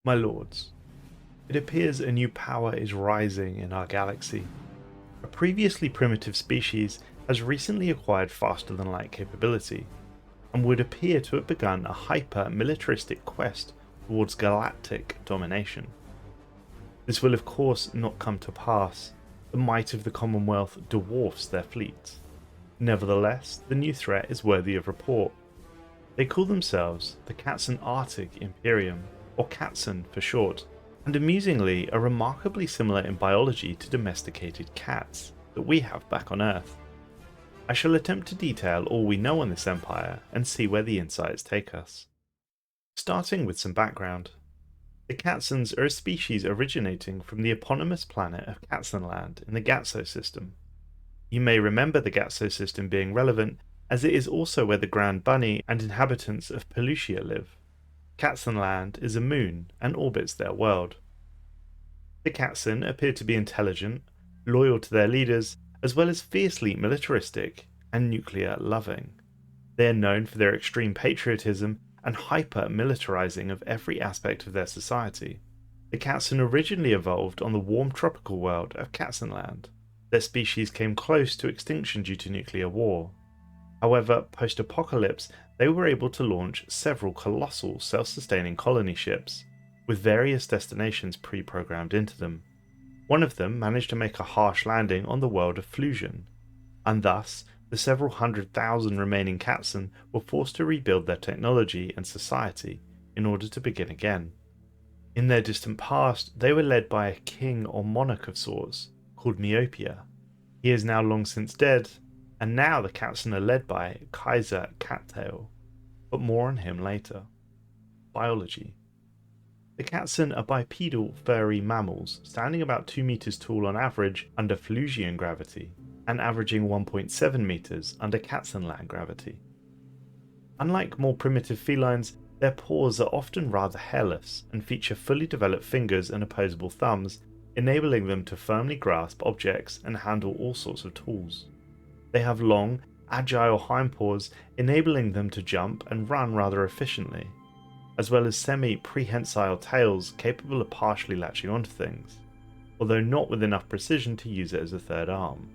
My lords, it appears a new power is rising in our galaxy. A previously primitive species has recently acquired faster-than-light capability, and would appear to have begun a hyper-militaristic quest towards galactic domination. This will of course not come to pass. The might of the Commonwealth dwarfs their fleets. Nevertheless, the new threat is worthy of report. They call themselves the Katzenartig Imperium, or Katzen for short, and amusingly are remarkably similar in biology to domesticated cats that we have back on Earth. I shall attempt to detail all we know on this empire and see where the insights take us. Starting with some background. The Katzens are a species originating from the eponymous planet of Katzenland in the Gatso system. You may remember the Gatso system being relevant, as it is also where the Grand Bunny and inhabitants of Pelusia live. Katzenland is a moon and orbits their world. The Katzen appear to be intelligent, loyal to their leaders, as well as fiercely militaristic and nuclear loving. They are known for their extreme patriotism and hyper-militarizing of every aspect of their society. The Katzen originally evolved on the warm tropical world of Katzenland. Their species came close to extinction due to nuclear war. However, post-apocalypse, they were able to launch several colossal self-sustaining colony ships, with various destinations pre-programmed into them. One of them managed to make a harsh landing on the world of Flusion, and thus the several 100,000 remaining Katzen were forced to rebuild their technology and society in order to begin again. In their distant past, they were led by a king or monarch of sorts, called Myopia. He is now long since dead, and now the Katzen are led by Kaiser Kattail, but more on him later. Biology. The Katzen are bipedal furry mammals, standing about 2 meters tall on average under Flusian gravity, and averaging 1.7 meters under Katzenland gravity. Unlike more primitive felines, their paws are often rather hairless and feature fully developed fingers and opposable thumbs, enabling them to firmly grasp objects and handle all sorts of tools. They have long, agile hindpaws, enabling them to jump and run rather efficiently, as well as semi-prehensile tails capable of partially latching onto things, although not with enough precision to use it as a third arm.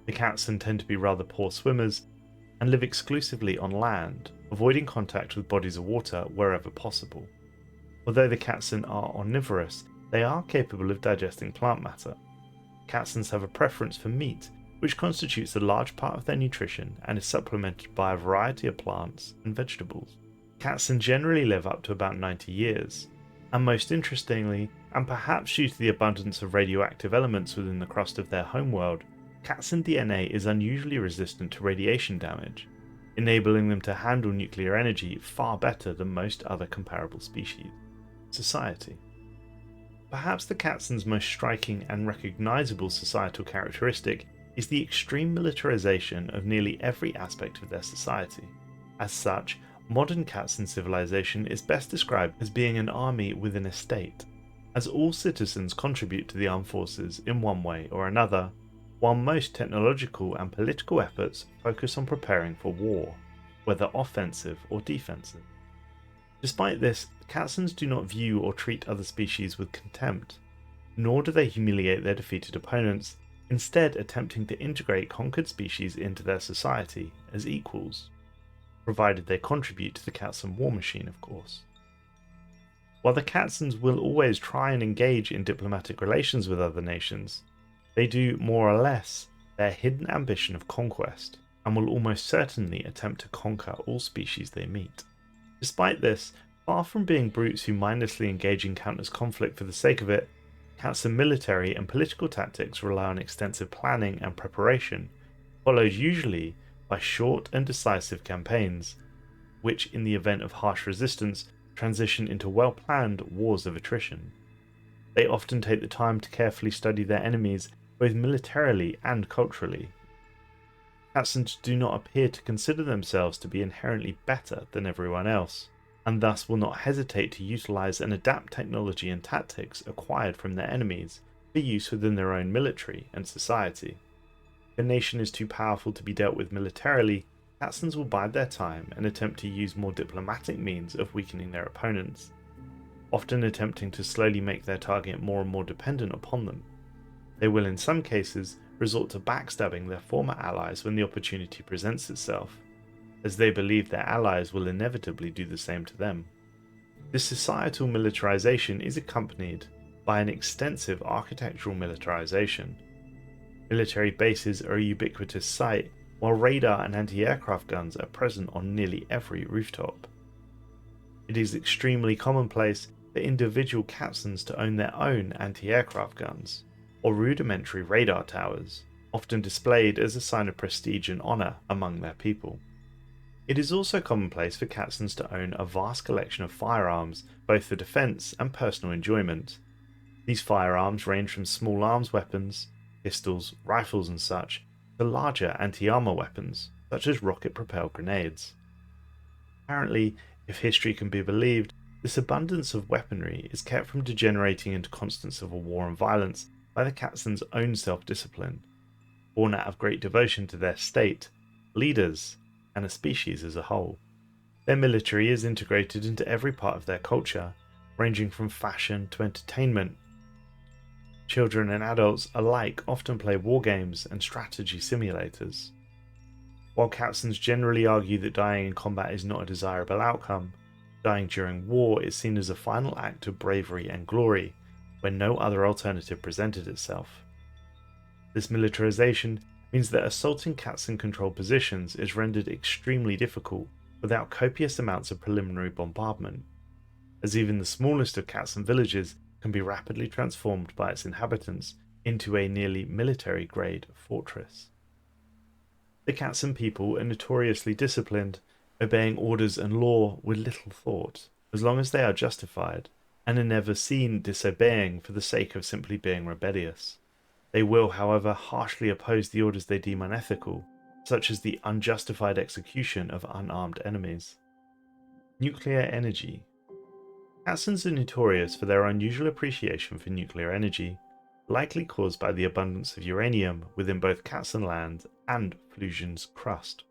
The Katzen tend to be rather poor swimmers and live exclusively on land, avoiding contact with bodies of water wherever possible. Although the Katzen are omnivorous, they are capable of digesting plant matter. Katzens have a preference for meat, which constitutes a large part of their nutrition and is supplemented by a variety of plants and vegetables. Katzen generally live up to about 90 years, and most interestingly, and perhaps due to the abundance of radioactive elements within the crust of their homeworld, Katzen DNA is unusually resistant to radiation damage, enabling them to handle nuclear energy far better than most other comparable species. Society. Perhaps the Katzen's most striking and recognizable societal characteristic is the extreme militarization of nearly every aspect of their society. As such, modern Katzen civilization is best described as being an army within a state, as all citizens contribute to the armed forces in one way or another, while most technological and political efforts focus on preparing for war, whether offensive or defensive. Despite this, Katzens do not view or treat other species with contempt, nor do they humiliate their defeated opponents, instead attempting to integrate conquered species into their society as equals, provided they contribute to the Katzen war machine, of course. While the Katzens will always try and engage in diplomatic relations with other nations, they do more or less their hidden ambition of conquest, and will almost certainly attempt to conquer all species they meet. Despite this, far from being brutes who mindlessly engage in countless conflict for the sake of it, Katzen military and political tactics rely on extensive planning and preparation, followed usually by short and decisive campaigns, which in the event of harsh resistance transition into well-planned wars of attrition. They often take the time to carefully study their enemies both militarily and culturally. Katzens do not appear to consider themselves to be inherently better than everyone else, and thus will not hesitate to utilize and adapt technology and tactics acquired from their enemies for use within their own military and society. If a nation is too powerful to be dealt with militarily, Katzens will bide their time and attempt to use more diplomatic means of weakening their opponents. often attempting to slowly make their target more and more dependent upon them. They will in some cases resort to backstabbing their former allies when the opportunity presents itself, as they believe their allies will inevitably do the same to them. This societal militarization is accompanied by an extensive architectural militarization. Military bases are a ubiquitous sight, while radar and anti-aircraft guns are present on nearly every rooftop. It is extremely commonplace for individual Katzens to own their own anti-aircraft guns, or rudimentary radar towers, often displayed as a sign of prestige and honour among their people. It is also commonplace for Katzens to own a vast collection of firearms, both for defence and personal enjoyment. These firearms range from small arms weapons, pistols, rifles and such, to larger anti-armour weapons, such as rocket-propelled grenades. Apparently, if history can be believed, this abundance of weaponry is kept from degenerating into constant civil war and violence by the Katzens' own self-discipline, born out of great devotion to their state, leaders, and a species as a whole. Their military is integrated into every part of their culture, ranging from fashion to entertainment. Children and adults alike often play war games and strategy simulators. While Katzens generally argue that dying in combat is not a desirable outcome, dying during war is seen as a final act of bravery and glory, when no other alternative presented itself. This militarization means that assaulting Katzen-controlled positions is rendered extremely difficult without copious amounts of preliminary bombardment, as even the smallest of Katzen villages can be rapidly transformed by its inhabitants into a nearly military-grade fortress. The Katzen people are notoriously disciplined, obeying orders and law with little thought, as long as they are justified, and are never seen disobeying for the sake of simply being rebellious. They will, however, harshly oppose the orders they deem unethical, such as the unjustified execution of unarmed enemies. Nuclear energy. Katzens are notorious for their unusual appreciation for nuclear energy, likely caused by the abundance of uranium within both Katzenland and Flusion's crust.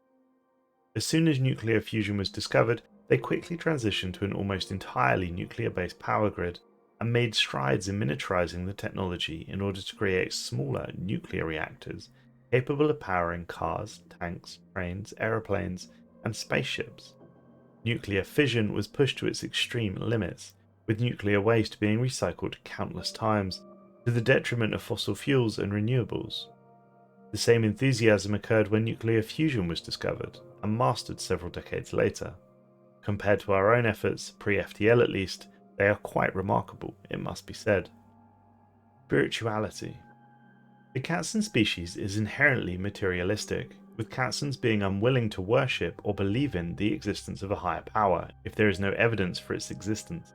As soon as nuclear fusion was discovered, they quickly transitioned to an almost entirely nuclear-based power grid, and made strides in miniaturizing the technology in order to create smaller nuclear reactors capable of powering cars, tanks, trains, aeroplanes, and spaceships. Nuclear fission was pushed to its extreme limits, with nuclear waste being recycled countless times, to the detriment of fossil fuels and renewables. The same enthusiasm occurred when nuclear fusion was discovered and mastered several decades later. Compared to our own efforts, pre-FTL at least, they are quite remarkable, it must be said. Spirituality. The Katzen species is inherently materialistic, with Katzens being unwilling to worship or believe in the existence of a higher power if there is no evidence for its existence.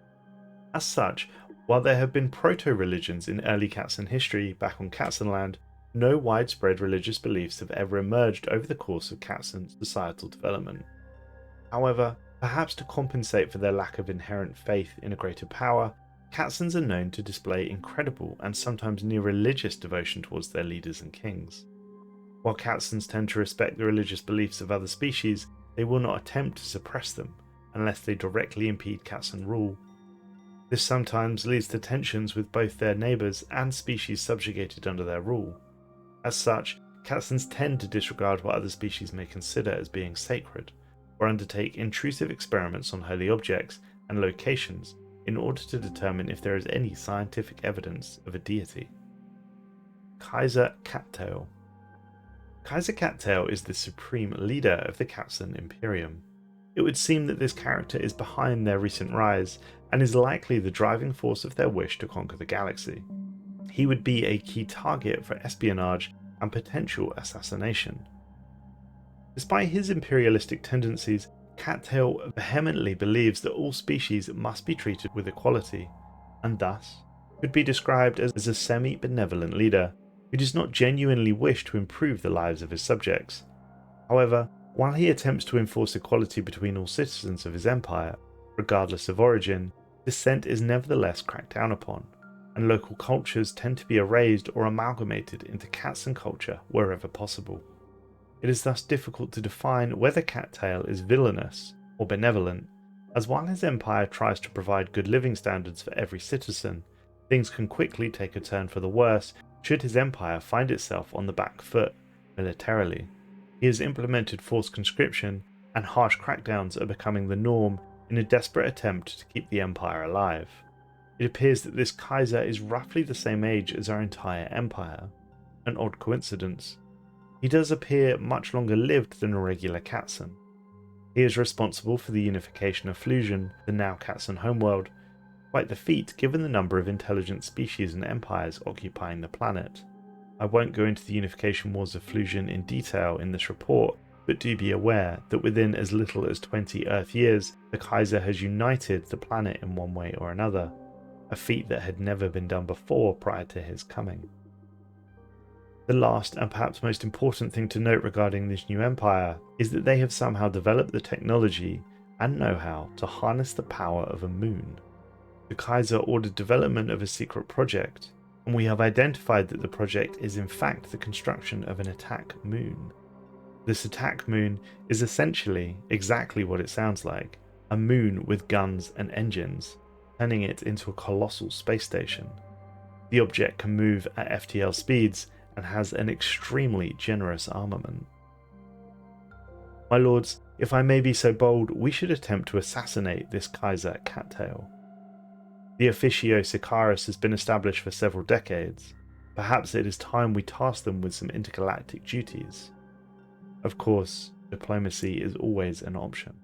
As such, while there have been proto-religions in early Katzen history back on Katzenland, no widespread religious beliefs have ever emerged over the course of Katzen's societal development. However, perhaps to compensate for their lack of inherent faith in a greater power, Katzens are known to display incredible and sometimes near religious devotion towards their leaders and kings. While Katzens tend to respect the religious beliefs of other species, they will not attempt to suppress them unless they directly impede Katzen rule. This sometimes leads to tensions with both their neighbours and species subjugated under their rule. As such, Katzens tend to disregard what other species may consider as being sacred, or undertake intrusive experiments on holy objects and locations in order to determine if there is any scientific evidence of a deity. Kaiser Kattail. Kaiser Kattail is the supreme leader of the Katzen Imperium. It would seem that this character is behind their recent rise and is likely the driving force of their wish to conquer the galaxy. He would be a key target for espionage and potential assassination. Despite his imperialistic tendencies, Kattail vehemently believes that all species must be treated with equality, and thus could be described as a semi-benevolent leader who does not genuinely wish to improve the lives of his subjects. However, while he attempts to enforce equality between all citizens of his empire, regardless of origin, dissent is nevertheless cracked down upon, and local cultures tend to be erased or amalgamated into Katzen culture wherever possible. It is thus difficult to define whether Kattail is villainous or benevolent, As while his empire tries to provide good living standards for every citizen, things can quickly take a turn for the worse should his empire find itself on the back foot militarily. He has implemented forced conscription, and harsh crackdowns are becoming the norm in a desperate attempt to keep the empire alive. It appears that this Kaiser is roughly the same age as our entire empire. An odd coincidence. He does appear much longer lived than a regular Katzen. He is responsible for the unification of Flusion, the now Katzen homeworld, quite the feat given the number of intelligent species and empires occupying the planet. I won't go into the unification wars of Flusion in detail in this report, but do be aware that within as little as 20 Earth years, the Kaiser has united the planet in one way or another, a feat that had never been done before prior to his coming. The last and perhaps most important thing to note regarding this new empire is that they have somehow developed the technology and know-how to harness the power of a moon. The Kaiser ordered development of a secret project, and we have identified that the project is in fact the construction of an attack moon. This attack moon is essentially exactly what it sounds like, a moon with guns and engines, turning it into a colossal space station. The object can move at FTL speeds and has an extremely generous armament. My lords, if I may be so bold, we should attempt to assassinate this Kaiser Kattail. The Officio Sicaris has been established for several decades. Perhaps it is time we task them with some intergalactic duties. Of course, diplomacy is always an option.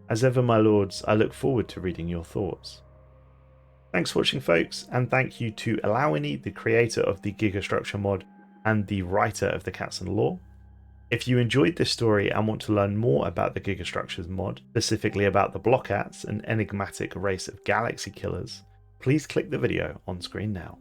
As ever, my lords, I look forward to reading your thoughts. Thanks for watching, folks, and thank you to Elowiny, the creator of the Gigastructure mod and the writer of the Katzen lore. If you enjoyed this story and want to learn more about the Gigastructures mod, specifically about the Blockats, an enigmatic race of galaxy killers, please click the video on screen now.